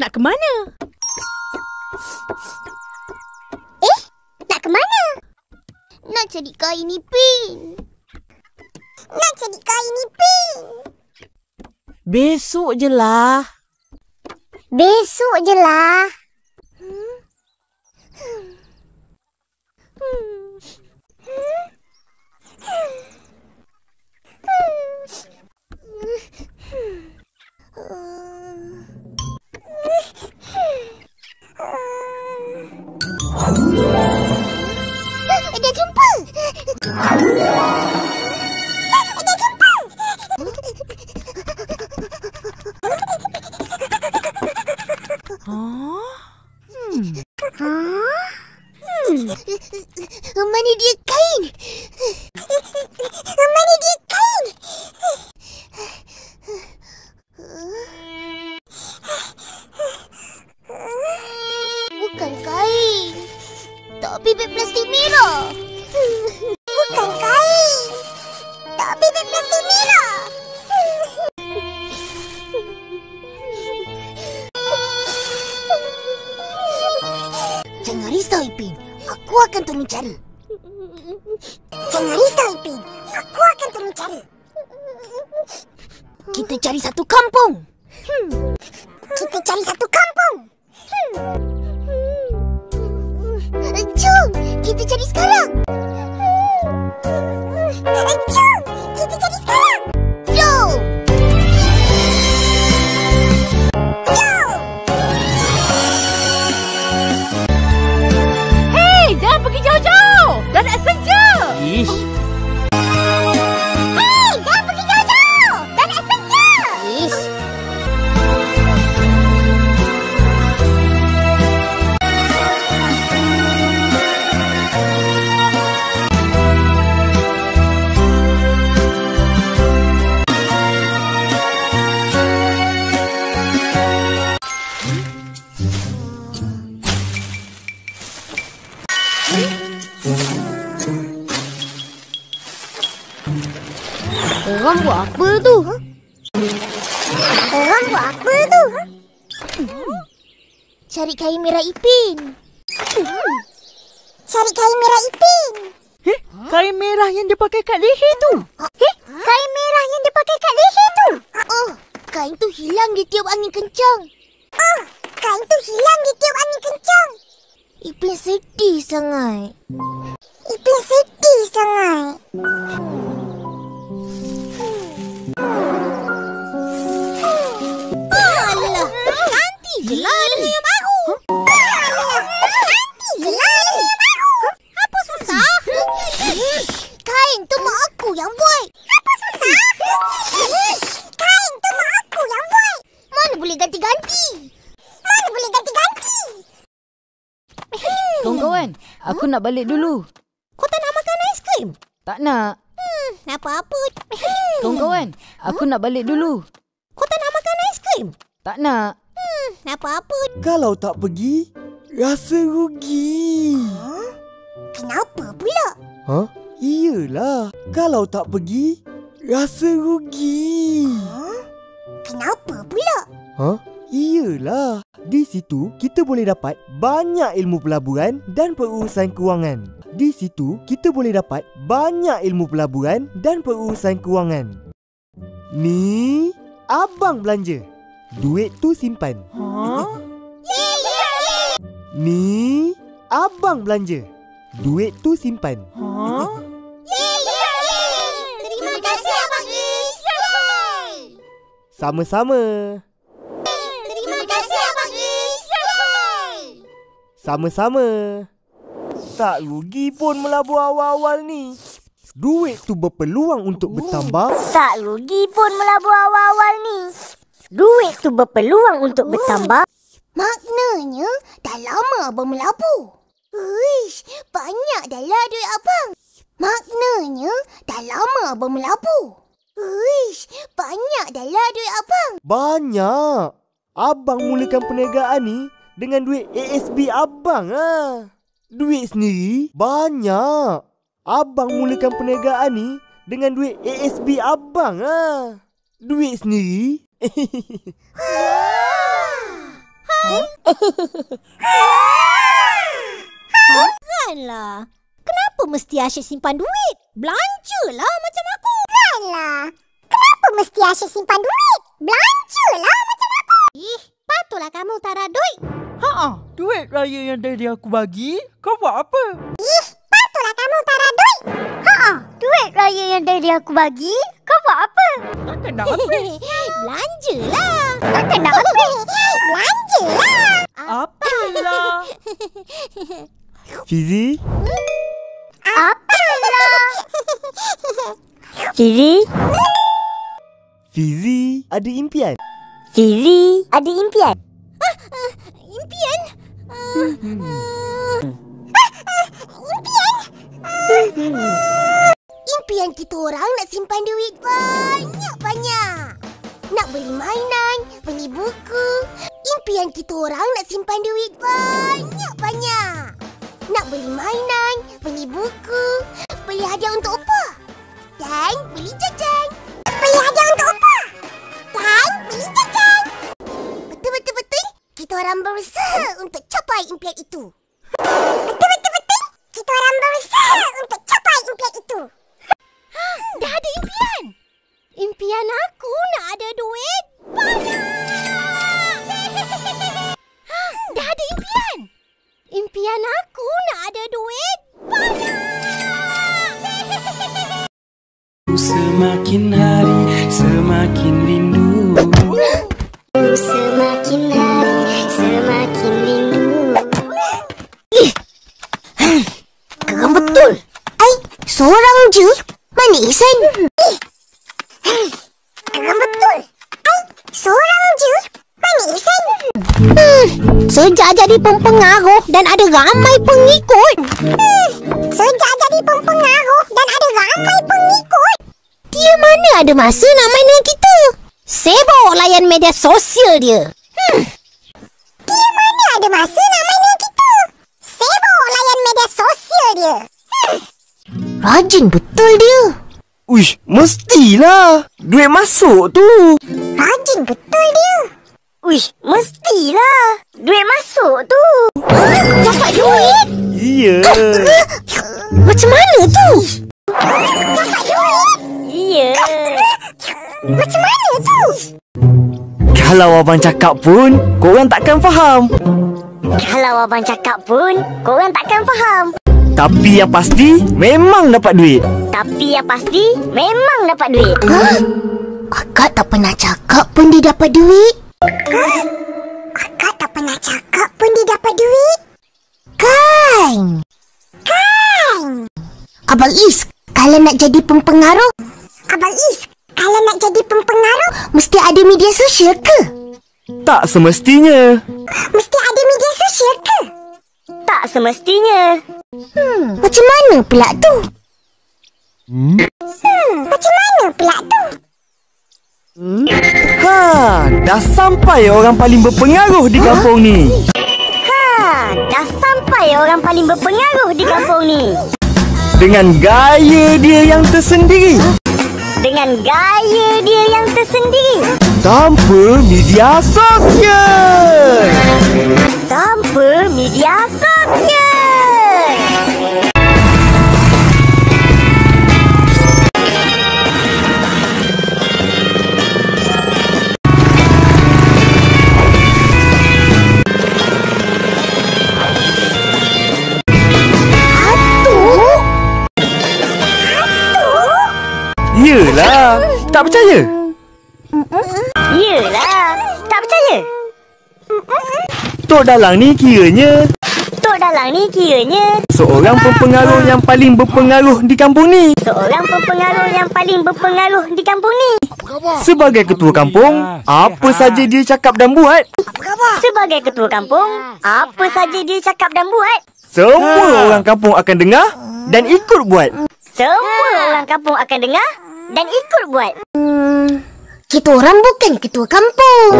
Nak ke mana? Nak ke mana? Nak cari kain Ipin. Besok je lah. Dah jumpa. Mana dia kain? Bukan kain. Tapi beg plastik merah. Jangan risau, Ipin. Aku akan turun cari. Kita cari satu kampung. Jom, kita cari sekarang. Jom. Hei, jangan pergi jauh-jauh. Dah nak senja. Ish. Jangan pergi jauh-jauh. Dah nak senja. Orang buat apa tu? Cari kain merah Ipin. Kain merah yang dia pakai kat leher tu. Oh, kain tu hilang di tiup angin kencang. Ipin sedih sangat. Alah, ganti je lah dengan yang baru. Apa susah? Kain tu mak aku yang buat. Mana boleh ganti-ganti? Kawan-kawan, aku nak balik dulu. Kau tak nak makan aiskrim? Tak nak. Apa-apa. Kawan-kawan, aku nak balik dulu. Kau tak nak makan aiskrim? Tak nak. Apa-apa. Kalau tak pergi, rasa rugi. Kenapa pula? Iyalah, kalau tak pergi, rasa rugi. Kenapa pula? Iyalah, di situ kita boleh dapat banyak ilmu pelaburan dan perurusan kewangan. Ni, abang belanja. Duit tu simpan. Ni, abang belanja. Duit tu simpan. Terima kasih Abang Is. Sama-sama. Terima kasih Abang Is. Sama-sama. Tak rugi pun melabur awal-awal ni. Duit tu berpeluang untuk bertambah. Maknanya, dah lama abang melabur. Uish, banyak dah lah duit abang. Banyak. Abang mulakan perniagaan ni dengan duit ASB abang ah. Duit sendiri banyak. Abang mulakan perniagaan ni dengan duit ASB abang ah. Duit sendiri Alah, kenapa mesti asyik simpan duit? Belanjalah macam aku. Alah, kenapa mesti asyik simpan duit? Belanjalah macam aku. Patutlah kamu tara duit. Duit raya yang daddy aku bagi, kau buat apa? Patutlah kamu tara duit. Duit raya yang daddy aku bagi, kau buat apa? Takkan nak habis. Belanjalah. Takkan nak habis. Belanjalah. Apalah? Fizi? Apalah? Fizi ada impian? Fizi ada impian? Impian? Impian kita orang nak simpan duit banyak-banyak. Nak beli mainan, beli buku. Impian kita orang nak simpan duit banyak-banyak. Nak beli mainan, beli buku, beli hadiah untuk opa. Dan beli jajan. Beli hadiah untuk opa. Dan beli jajan. Betul-betul kita orang berusaha untuk capai impian itu. Betul-betul kita orang berusaha untuk capai impian itu. Dah ada impian. Impian aku nak ada duit banyak. Dah ada impian. Impian aku nak ada duit banyak. Semakin hari semakin rindu. Semakin hari semakin rindu. Geram betul. Seorang je. Mana Ihsan? Geram betul. Seorang je. Mana Ihsan? Sejak jadi pempengaruh dan ada ramai pengikut. Sejak jadi pempengaruh dan ada ramai pengikut. Dia mana ada masa nak main dengan kita? Sibuk layan media sosial dia. Dia mana ada masa nak main dengan kita? Sibuk layan media sosial dia. Rajin betul dia. Uish, mestilah. Duit masuk tu. Rajin betul dia. Uish, mestilah. Duit masuk tu. Dapat duit? Iya. Macam mana tu? Dapat duit? Iya. Macam mana tu? Kalau abang cakap pun, korang takkan faham. Kalau abang cakap pun, korang takkan faham. Tapi yang pasti, memang dapat duit. Tapi yang pasti, memang dapat duit. Akak tak pernah cakap pun dia dapat duit. Akak tak pernah cakap pun dia dapat duit. Kan? Abang Is, kalau nak jadi pempengaruh, mesti ada media sosial ke? Tak semestinya. Mesti ada media sosial ke? Tak semestinya. Macam mana pula tu? Dah sampai orang paling berpengaruh di kampung ni. Dengan gaya dia yang tersendiri. Tanpa media sosial. Yelah, tak percaya? Tok Dalang ni kiranya seorang pempengaruh yang paling berpengaruh di kampung ni. Sebagai ketua kampung, apa saja dia cakap dan buat, semua orang kampung akan dengar dan ikut buat. Kita orang bukan ketua kampung.